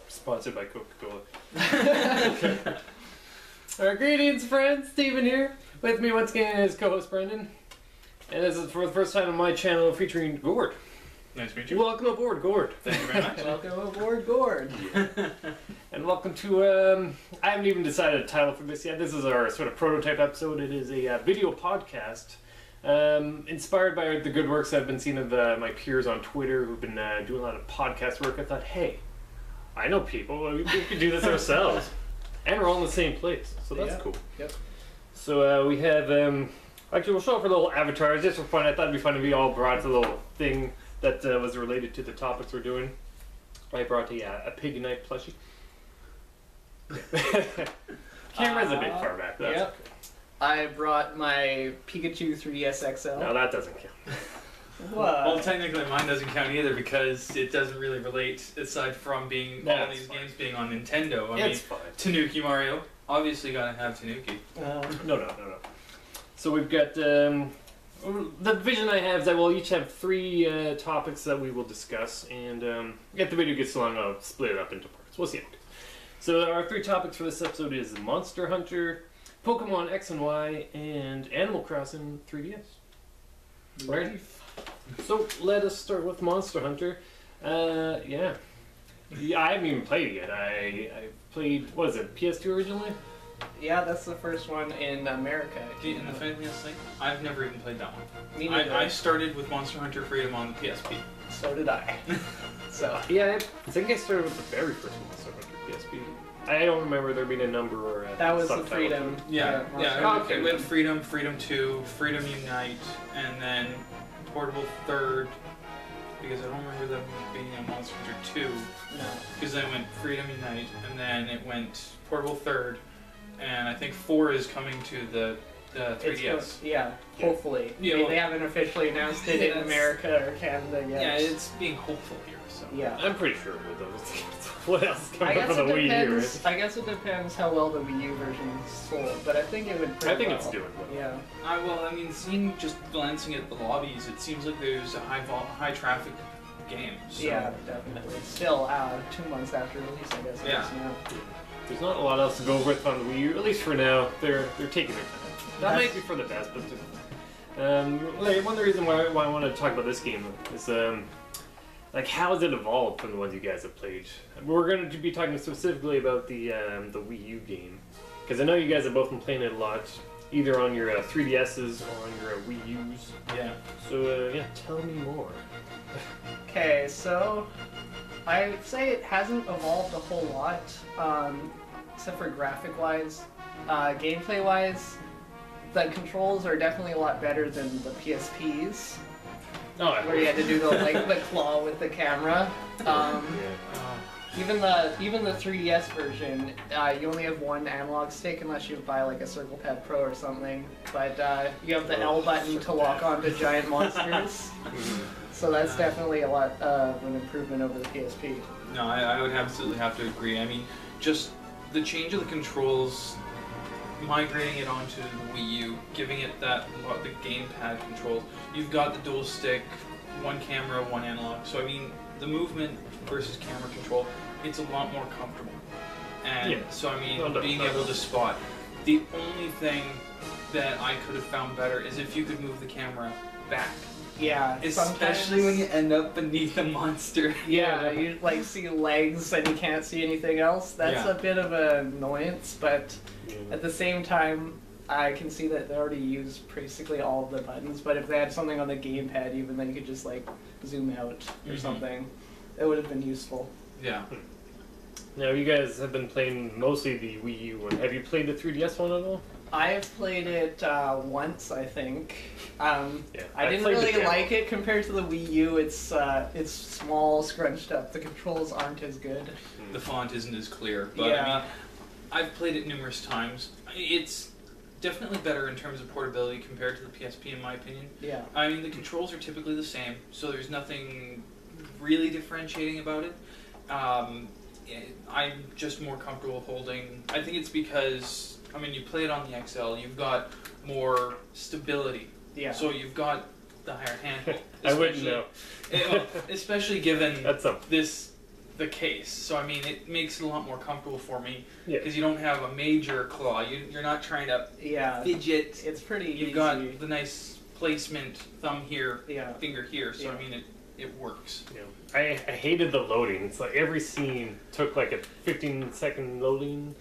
Sponsored by Coca-Cola. Our greetings, friends. Steven here. With me once again is co-host Brendan. And this is for the first time on my channel featuring Gord. Nice to meet you. Welcome aboard, Gord. Thank you very much. Welcome aboard, Gord. And welcome to, I haven't even decided a title for this yet. This is our sort of prototype episode. It is a video podcast inspired by the good works I've been seeing of my peers on Twitter who've been doing a lot of podcast work. I thought, hey, I know people. We could do this ourselves. And we're all in the same place. So that's cool. Yep. So we have, actually we'll show off our little avatars just for fun. I thought it'd be fun if we all brought a little thing that was related to the topics we're doing. I brought a pig and knife plushie. Camera's a bit far back. That's yep. okay. I brought my Pikachu 3DS XL. No, that doesn't count. What? Well, technically mine doesn't count either because it doesn't really relate aside from being all these games being on Nintendo. I mean, fine. Tanuki Mario, obviously gotta have Tanuki. No. So we've got, the vision I have is that we'll each have 3 topics that we will discuss, and if the video gets long, I'll split it up into parts. We'll see how it goes. So our 3 topics for this episode is Monster Hunter, Pokemon X and Y, and Animal Crossing 3DS. Right? So let us start with Monster Hunter. Yeah, I haven't even played it yet. I played, what is it, PS2 originally? Yeah, that's the first one in America. And the funniest thing, I've never even played that one. Me neither. I started with Monster Hunter Freedom on the PSP. So did I. So yeah, I think I started with the very first Monster Hunter PSP. I don't remember there being a number or a that was the subtitle. Freedom. Yeah. Okay. It went Freedom, Freedom 2, Freedom Unite, and then Portable Third, because I don't remember them being a Monster Hunter 2. No. Because then it went Freedom Unite, and then it went Portable Third, and I think 4 is coming to the 3DS. Hopefully. Yeah, They haven't officially announced it in America or Canada yet. Yeah, it's being hopeful here, so. Yeah. I'm pretty sure it will. What else I coming guess from the it Wii U, depends. right? I guess it depends how well the Wii U version sold, but I think it would. I think well. it's doing well. Yeah. Well, I mean, just glancing at the lobbies, it seems like there's a high traffic game. So. Yeah, definitely. Still, 2 months after release, I guess. Yeah. There's not a lot else to go with on the Wii U, at least for now. They're taking their time. That might be for the best, but one of the reasons why I want to talk about this game is like how has it evolved from the ones you guys have played? We're going to be talking specifically about the Wii U game, because I know you guys have both been playing it a lot, either on your 3DSs or on your Wii U's. Yeah. So yeah, tell me more. Okay, so I would say it hasn't evolved a whole lot, except for graphic-wise. Gameplay-wise, the controls are definitely a lot better than the PSPs, where you had to do the claw with the camera. Even the 3DS version, you only have one analog stick unless you buy like a Circle Pad Pro or something. But you have the L button to lock onto giant monsters. So that's definitely a lot of an improvement over the PSP. No, I would absolutely have to agree. I mean, just the change of the controls, migrating it onto the Wii U, giving it the gamepad controls. You've got the dual stick, one camera, one analog. So I mean, the movement versus camera control, it's a lot more comfortable. And so I mean, being able to spot. The only thing that I could have found better is if you could move the camera back. Yeah, especially when you end up beneath a monster. Yeah, you like see legs and you can't see anything else. That's a bit of an annoyance, but at the same time, I can see that they already use basically all of the buttons. But if they had something on the gamepad, even then you could just like zoom out or something. It would have been useful. Yeah. Now you guys have been playing mostly the Wii U one. Have you played the 3DS one at all? I've played it once, I think. I didn't played really like it compared to the Wii U. It's small, scrunched up. The controls aren't as good. The font isn't as clear, but I mean, I've played it numerous times. It's definitely better in terms of portability compared to the PSP, in my opinion. Yeah. I mean, the controls are typically the same, so there's nothing really differentiating about it. I'm just more comfortable holding. I think it's because, I mean, you play it on the XL, you've got more stability. Yeah. So you've got the higher handle. I wouldn't know. Especially given this the case. So I mean, it makes it a lot more comfortable for me Yeah. because you don't have a major claw. You're not trying to fidget. It's pretty easy. You've got the nice placement, thumb here, Yeah. finger here. So Yeah. I mean, it works. Yeah. I hated the loading. It's like every scene took like a 15-second loading.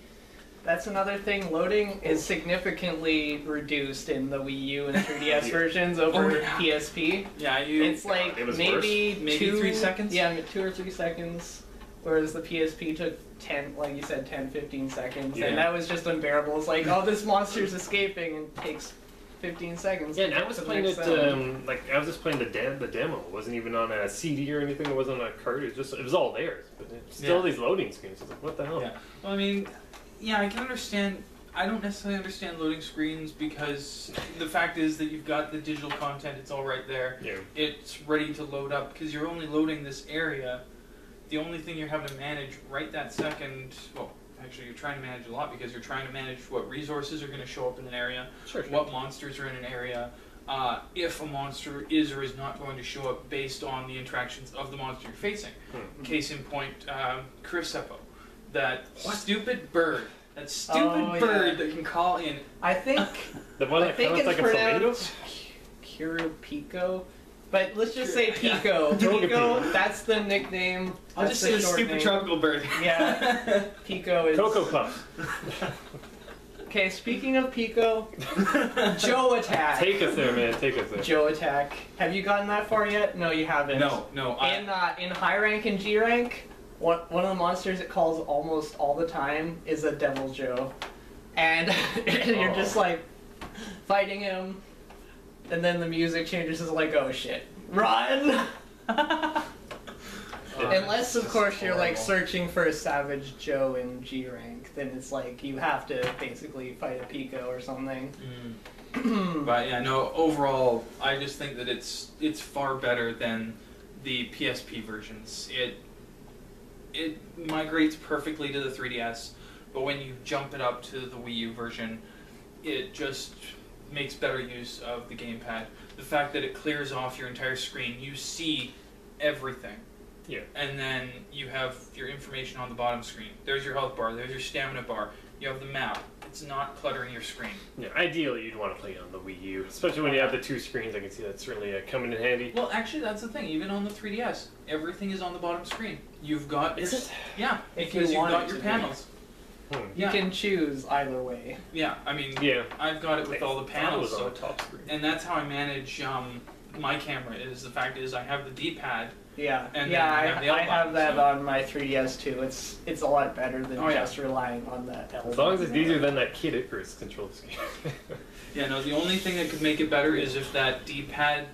That's another thing. Loading is significantly reduced in the Wii U and 3DS versions over PSP. Yeah, It's like it was maybe Maybe 3 seconds? Yeah, 2 or 3 seconds. Whereas the PSP took 10, like you said, 10, 15 seconds. Yeah. And that was just unbearable. It's like, oh, this monster's escaping and takes 15 seconds. Yeah, to and I get was to the playing next it zone. like I was just playing the demo. It wasn't even on a CD or anything. It wasn't on a card. It was all theirs. But it's still these loading screens. It's like, what the hell? Yeah. Well, I mean, yeah, I can understand. I don't necessarily understand loading screens because the fact is that you've got the digital content. It's all right there. Yeah. It's ready to load up because you're only loading this area. The only thing you're having to manage right that second, well, actually you're trying to manage a lot because you're trying to manage what resources are going to show up in an area, Sure. what monsters are in an area, if a monster is or is not going to show up based on the interactions of the monster you're facing. Case in point, Criseppo, that stupid bird. That stupid bird that can call in. I think The one that it's looks like a flamingo? pronounced Pico. But let's just say Pico. Yeah. Pico, that's the nickname. I'll That's just the say a short stupid name. tropical bird. Yeah. Pico is... Cocoa Puffs. Okay, speaking of Pico, Joe Attack. Take us there, man. Take us there. Joe Attack. Have you gotten that far yet? No, you haven't. No. In high rank and G rank, one of the monsters it calls almost all the time is a Devil Joe. And you're just like fighting him, and then the music changes. It's like, oh shit, run! Unless, of course, you're like searching for a Savage Joe in G rank, then it's like you have to basically fight a Pico or something. But yeah, no. Overall, I just think that it's far better than the PSP versions. It migrates perfectly to the 3DS, but when you jump it up to the Wii U version, it just makes better use of the gamepad. The fact that it clears off your entire screen, you see everything. Yeah. And then you have your information on the bottom screen. There's your health bar, there's your stamina bar, you have the map. It's not cluttering your screen. Yeah, ideally you'd want to play on the Wii U, especially when you have the two screens. I can see that's certainly coming in handy. Well, actually, that's the thing. Even on the 3DS, everything is on the bottom screen. You've got... Is it? Yeah, If because you you've want got it your to be. panels. You can choose either way. Yeah, I mean, Yeah. I've got it with all the panels. It was on So, the top screen. and that's how I manage my camera. Is the fact is I have the D-pad. Yeah, And yeah, then you have the L I have button, that so- on my 3DS too. It's a lot better than Oh, yeah. just relying on that L. As long as it's button. easier than that Kid Icarus control scheme. Yeah, no, the only thing that could make it better is if that D-pad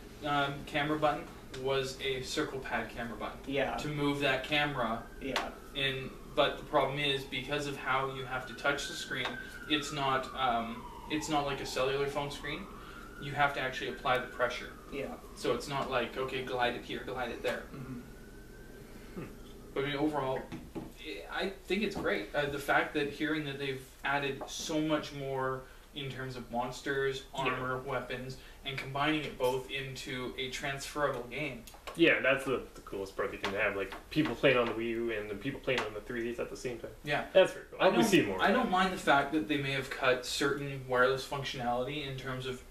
camera button was a circle pad camera button. Yeah, To move that camera yeah, in, but the problem is because of how you have to touch the screen, it's not like a cellular phone screen. You have to actually apply the pressure. yeah. So it's not like, okay, glide it here, glide it there. Mhm. But I mean, overall, I think it's great. The fact that hearing that they've added so much more in terms of monsters, armor, weapons, and combining it both into a transferable game. Yeah, that's the coolest part they can have. Like people playing on the Wii U and then people playing on the 3DS at the same time. Yeah. That's very cool. I hope we see more. I don't mind the fact that they may have cut certain wireless functionality in terms of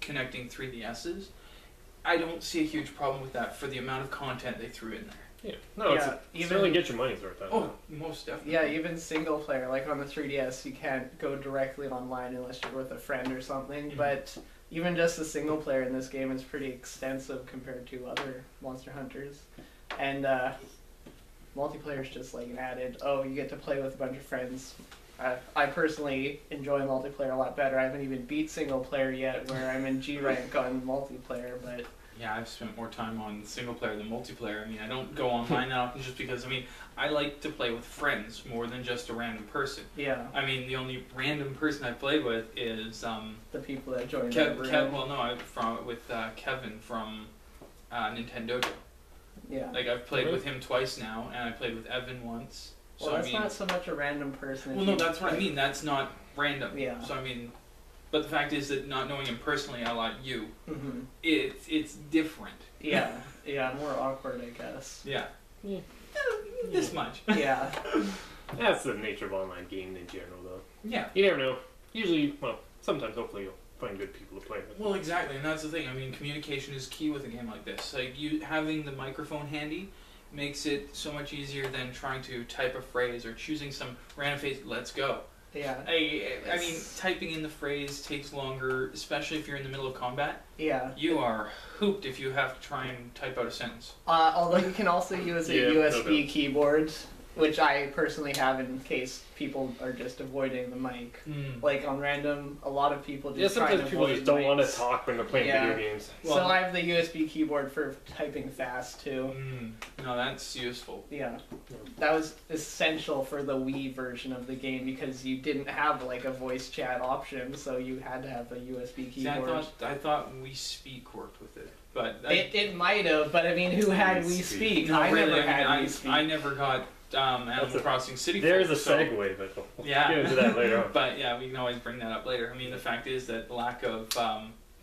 connecting 3DSs. I don't see a huge problem with that for the amount of content they threw in there. Yeah. No, Yeah, it's certainly get your money's worth out of Oh, it. most definitely. Yeah, even single player, like on the 3DS, you can't go directly online unless you're with a friend or something. Mhm. But even just the single player in this game is pretty extensive compared to other Monster Hunters. And multiplayer is just like an added, oh, you get to play with a bunch of friends. I personally enjoy multiplayer a lot better. I haven't even beat single player yet, where I'm in G rank on multiplayer, but Yeah, I've spent more time on single player than multiplayer. I mean, I don't go online now just because, I mean, I like to play with friends more than just a random person. yeah, I mean, the only random person I played with is the people that join the room. Kevin from Nintendo. Yeah. Like, I've played with him twice now, and I played with Evan once. So, Well, that's I mean, not so much a random person. if well, no, you- that's what I mean. That's not random. Yeah. So, I mean, but the fact is that not knowing him personally, a la you, Mhm. it's different. Yeah, yeah, more awkward, I guess. Yeah. Yeah. this much. Yeah. That's the nature of online gaming in general, though. Yeah. You never know. Usually, well, sometimes, hopefully, you'll find good people to play with. Well, exactly, and that's the thing. I mean, communication is key with a game like this. Like, you having the microphone handy makes it so much easier than trying to type a phrase or choosing some random phrase. Let's go. Yeah. I mean, typing in the phrase takes longer, especially if you're in the middle of combat. Yeah. You are hooped if you have to try and type out a sentence. Although you can also use a USB no. keyboard, which I personally have in case people are just avoiding the mic. Like on random, a lot of people just sometimes people just don't want to talk when they're playing video games. So I have the USB keyboard for typing fast too. No, that's useful. Yeah. That was essential for the Wii version of the game because you didn't have like a voice chat option, so you had to have a USB keyboard. See, I thought Wii Speak worked with it, but it might have. But I mean, who had Wii Speak? No, I really, never had Wii Speak. I never got Animal Crossing City. There's Folk, a segue, but we'll yeah, get into that later on. But yeah, we can always bring that up later. I mean, the fact is that lack of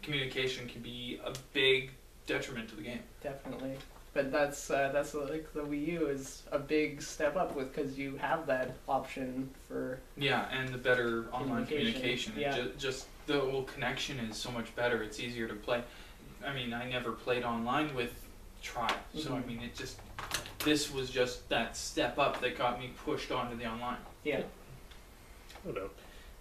communication can be a big detriment to the game. Definitely. But that's like the Wii U is a big step up with because you have that option for and the better online communication. Yeah. Just the whole connection is so much better. It's easier to play. I mean, I never played online with Trial, so I mean, this was just that step up that got me pushed onto the online. Yeah. I don't know.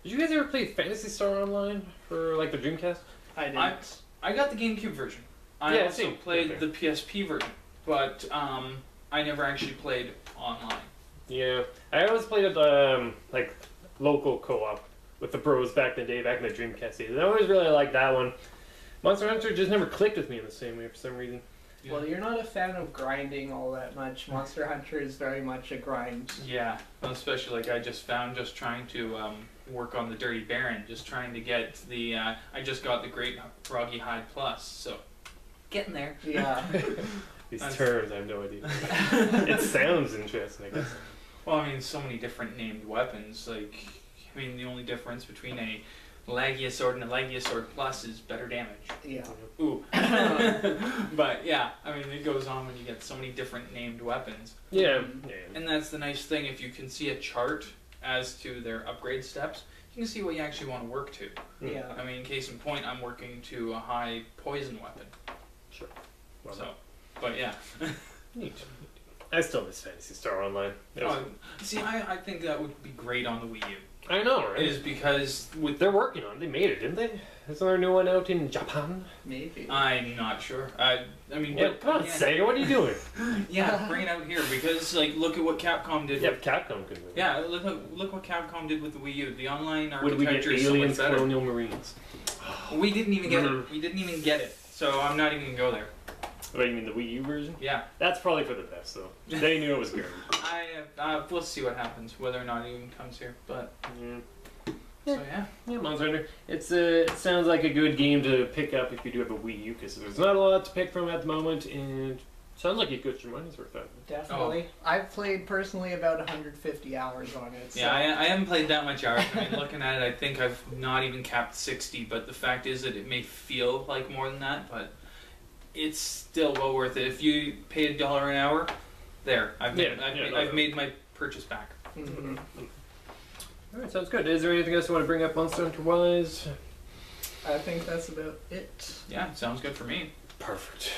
Did you guys ever play Phantasy Star Online for like the Dreamcast? I didn't. I got the GameCube version. I also same. played the PSP version, but I never actually played online. Yeah, I always played it like local co-op with the bros back in the day, back in the Dreamcast days. And I always really liked that one. Monster Hunter just never clicked with me in the same way for some reason. Yeah. Well, you're not a fan of grinding all that much. Monster Hunter is very much a grind. Yeah, especially like I just found just trying to work on the Dirty Baron, just trying to get the I just got the Great Froggy Hide Plus, so getting there. Yeah. These terms, I have no idea. It sounds interesting, I guess. Well, I mean, so many different named weapons. Like, I mean, the only difference between a Lagia Sword and a Lagia Sword Plus is better damage. Yeah. Ooh. But yeah, I mean, it goes on when you get so many different named weapons. Yeah. And that's the nice thing, if you can see a chart as to their upgrade steps, you can see what you actually want to work to. Yeah. I mean, case in point, I'm working to a high poison weapon. Sure. Well, So, but yeah. neat. I still miss Phantasy Star Online. See, I think that would be great on the Wii U. I know, right? Is because with They're working on it. They made it, didn't they? Isn't there a new one out in Japan? Maybe. I'm not sure. I mean, Yeah, come on, Sega, what are you doing? Yeah, bring it out here because like look at what Capcom did. Yeah, With, Capcom could do it. yeah, look what Capcom did with the Wii U. The online Would we get architecture is so much Aliens, better. Colonial Marines? We didn't even get it. We didn't even get it. So I'm not even gonna go there. What, you mean the Wii U version? Yeah. That's probably for the best, though. They knew it was good. We'll see what happens, whether or not it even comes here. But Yeah. so yeah. Yeah, Monster Hunter. It sounds like a good game to pick up if you do have a Wii U, because there's not a lot to pick from at the moment, and sounds like you got your money's worth out of it. Definitely. I've played personally about 150 hours on it. So. Yeah, I haven't played that much hours. I mean, looking at it, I think I've not even capped 60. But the fact is that it may feel like more than that, but it's still well worth it. If you pay $1 an hour, there, I've made my purchase back. Mm-hmm. Alright, sounds good. Is there anything else you want to bring up Monster Hunter-wise? I think that's about it. Yeah, sounds good for me. Perfect.